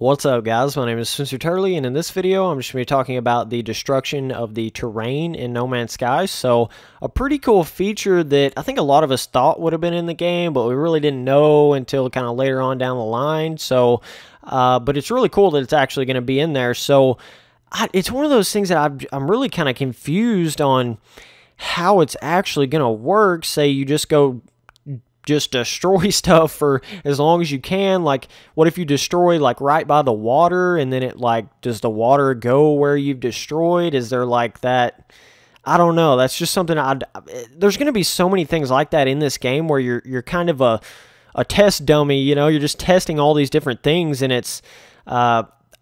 What's up, guys? My name is Spencer Turley, and in this video I'm just going to be talking about the destruction of the terrain in No Man's Sky. So a pretty cool feature that I think a lot of us thought would have been in the game, but we really didn't know until kind of later on down the line. So but it's really cool that it's actually going to be in there. So it's one of those things that I'm really kind of confused on how it's actually going to work. Say you just destroy stuff for as long as you can. Like, what if you destroy like right by the water, and then it like, does the water go where you've destroyed? Is there like that? I don't know. That's just something there's going to be so many things like that in this game where you're kind of a test dummy, you know, you're just testing all these different things, and it's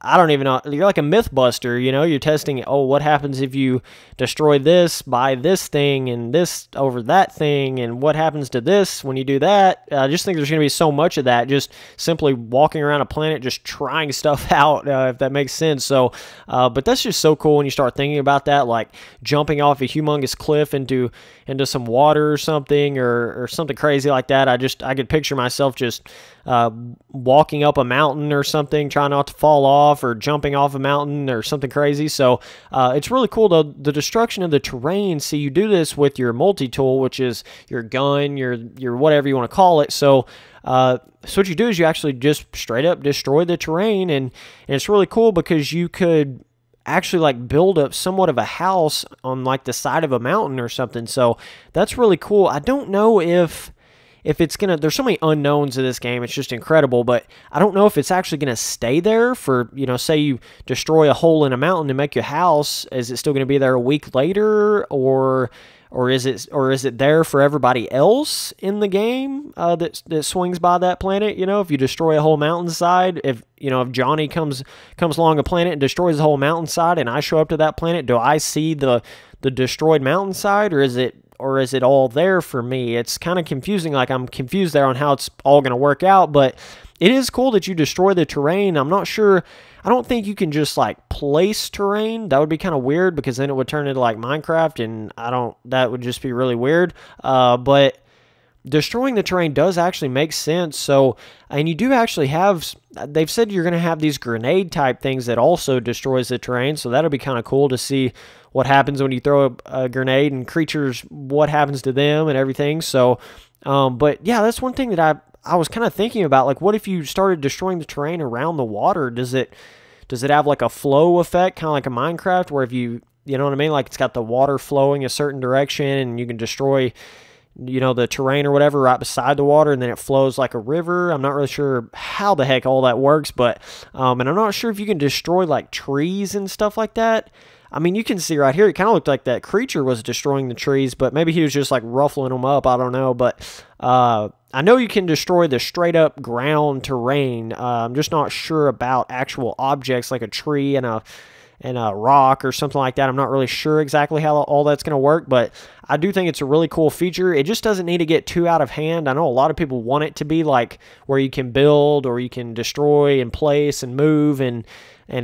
I don't even know. You're like a myth buster, you know? You're testing, oh, what happens if you destroy this by this thing and this over that thing, and what happens to this when you do that? I just think there's going to be so much of that, just simply walking around a planet, just trying stuff out, if that makes sense. So, but that's just so cool when you start thinking about that, like jumping off a humongous cliff into some water or something, or something crazy like that. I could picture myself just walking up a mountain or something, trying not to fall off, or jumping off a mountain or something crazy. So it's really cool, though, the destruction of the terrain. See, you do this with your multi-tool, which is your gun, your whatever you want to call it. So what you do is you actually just straight up destroy the terrain, and it's really cool because you could actually like build up somewhat of a house on like the side of a mountain or something. So that's really cool. I don't know if it's gonna, there's so many unknowns in this game, it's just incredible, but I don't know if it's actually gonna stay there for, you know, say you destroy a hole in a mountain to make your house, is it still gonna be there a week later, or is it there for everybody else in the game that swings by that planet? You know, if you destroy a whole mountainside, if Johnny comes along a planet and destroys the whole mountainside, and I show up to that planet, do I see the destroyed mountainside, or is it all there for me? It's kind of confusing. Like, I'm confused there on how it's all going to work out, but it is cool that you destroy the terrain. I'm not sure. I don't think you can just like place terrain. That would be kind of weird, because then it would turn into like Minecraft, and that would just be really weird. But destroying the terrain does actually make sense. So, and you do actually have, they've said you're going to have these grenade type things that also destroys the terrain. So that'll be kind of cool to see what happens when you throw a grenade, and creatures, what happens to them and everything. So, but yeah, that's one thing that I was kind of thinking about. Like, what if you started destroying the terrain around the water? Does it have like a flow effect, kind of like a Minecraft, where if you know what I mean? Like, it's got the water flowing a certain direction, and you can destroy, you know, the terrain or whatever right beside the water, and then it flows like a river. I'm not really sure how the heck all that works, but and I'm not sure if you can destroy like trees and stuff like that. I mean, you can see right here, it kind of looked like that creature was destroying the trees, but maybe he was just like ruffling them up. I don't know, but I know you can destroy the straight up ground terrain. I'm just not sure about actual objects like a tree and a rock or something like that. I'm not really sure exactly how all that's going to work, but I do think it's a really cool feature. It just doesn't need to get too out of hand. I know a lot of people want it to be like where you can build, or you can destroy and place and move and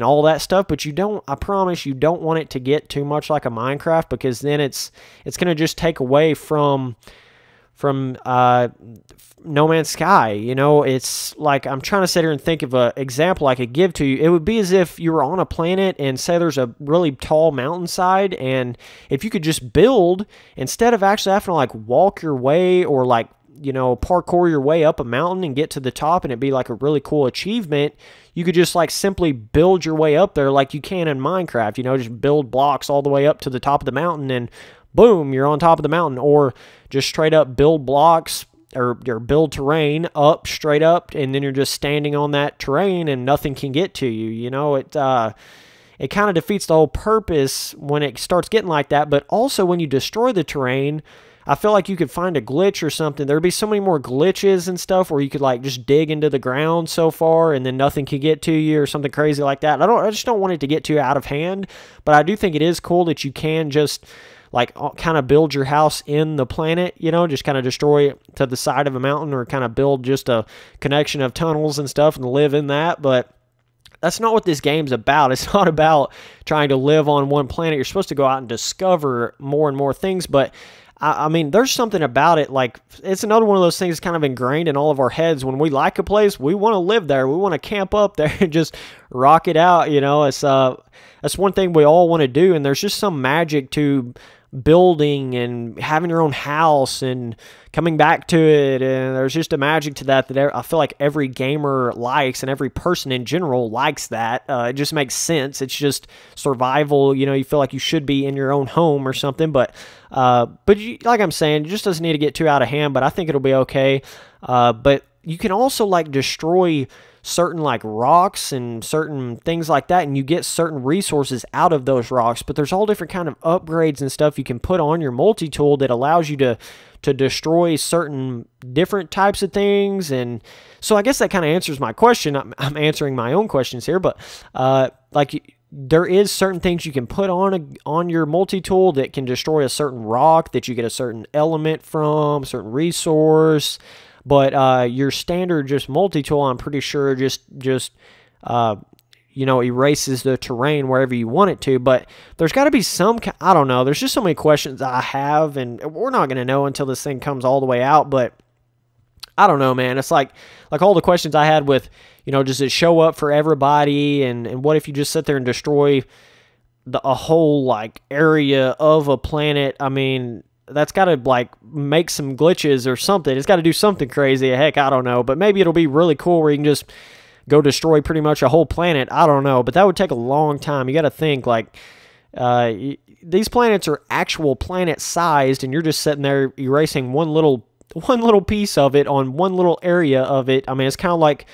all that stuff, but you don't, I promise you don't want it to get too much like a Minecraft, because then it's going to just take away from No Man's Sky. You know, it's like, I'm trying to sit here and think of an example I could give to you. It would be as if you were on a planet, and say there's a really tall mountainside, and if you could just build, instead of actually having to like walk your way, or like, you know, parkour your way up a mountain and get to the top, and it'd be like a really cool achievement, you could just like simply build your way up there like you can in Minecraft. You know, just build blocks all the way up to the top of the mountain, and boom, you're on top of the mountain. Or just straight up build blocks, or build terrain up straight up, and then you're just standing on that terrain and nothing can get to you. You know, it kind of defeats the whole purpose when it starts getting like that. But also, when you destroy the terrain, I feel like you could find a glitch or something. There'd be so many more glitches and stuff where you could like just dig into the ground so far, and then nothing could get to you, or something crazy like that. I just don't want it to get too out of hand, but I do think it is cool that you can just like kind of build your house in the planet, you know, just kind of destroy it to the side of a mountain, or kind of build just a connection of tunnels and stuff and live in that. But that's not what this game's about. It's not about trying to live on one planet. You're supposed to go out and discover more and more things, but I mean, there's something about it, like, it's another one of those things kind of ingrained in all of our heads. When we like a place, we want to live there. We want to camp up there and just rock it out, you know. That's one thing we all want to do, and there's just some magic to building and having your own house and coming back to it, and there's just a magic to that I feel like every gamer likes, and every person in general likes that. It just makes sense. It's just survival, you know. You feel like you should be in your own home or something, but like I'm saying, it just doesn't need to get too out of hand, but I think it'll be okay. But you can also like destroy certain like rocks and certain things like that, and you get certain resources out of those rocks. But there's all different kind of upgrades and stuff you can put on your multi-tool that allows you to destroy certain different types of things. And so I guess that kind of answers my question. I'm answering my own questions here, but like, there is certain things you can put on your multi-tool that can destroy a certain rock, that you get a certain element from, a certain resource. But your standard just multi-tool, I'm pretty sure just you know, erases the terrain wherever you want it to. But there's got to be some, I don't know, there's just so many questions I have, and we're not going to know until this thing comes all the way out. But I don't know, man. It's like all the questions I had with, you know, does it show up for everybody? And what if you just sit there and destroy a whole, like, area of a planet? I mean, that's got to, like, make some glitches or something. It's got to do something crazy. Heck, I don't know. But maybe it'll be really cool where you can just go destroy pretty much a whole planet. I don't know. But that would take a long time. You got to think, like, these planets are actual planet sized, and you're just sitting there erasing one little piece of it on one little area of it. I mean, it's kind of like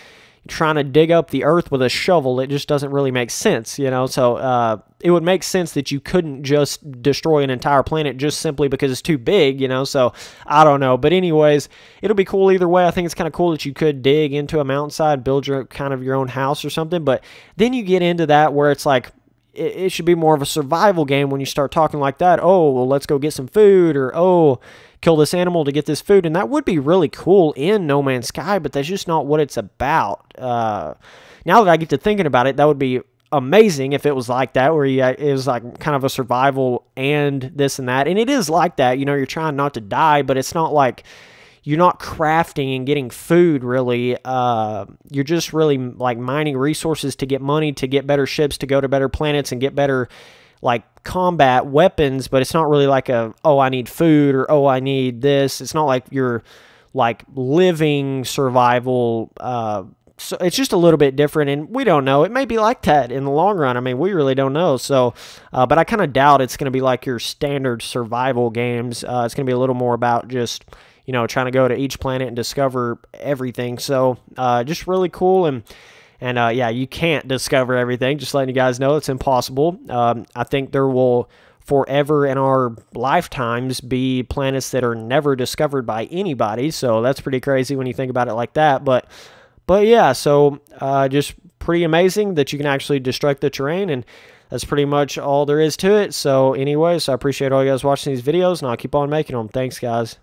trying to dig up the earth with a shovel. It just doesn't really make sense, you know. So it would make sense that you couldn't just destroy an entire planet just simply because it's too big, you know. So I don't know, but anyways, it'll be cool either way. I think it's kind of cool that you could dig into a mountainside, build your kind of your own house or something. But then you get into that where it's like, it should be more of a survival game when you start talking like that. Oh, well, let's go get some food, or oh, kill this animal to get this food. And that would be really cool in No Man's Sky, but that's just not what it's about. Now that I get to thinking about it, that would be amazing if it was like that, where it was like kind of a survival and this and that. And it is like that, you know, you're trying not to die, but it's not like you're not crafting and getting food, really. You're just really like mining resources to get money, to get better ships, to go to better planets and get better like combat weapons. But it's not really like oh, I need food, or oh, I need this. It's not like you're like living survival. So it's just a little bit different, and we don't know. It may be like that in the long run. I mean, we really don't know. So, but I kind of doubt it's going to be like your standard survival games. It's going to be a little more about just, you know, trying to go to each planet and discover everything. So just really cool. And yeah, you can't discover everything. Just letting you guys know it's impossible. I think there will forever in our lifetimes be planets that are never discovered by anybody. So that's pretty crazy when you think about it like that. But yeah, so just pretty amazing that you can actually destruct the terrain, and that's pretty much all there is to it. So anyways, I appreciate all you guys watching these videos, and I'll keep on making them. Thanks, guys.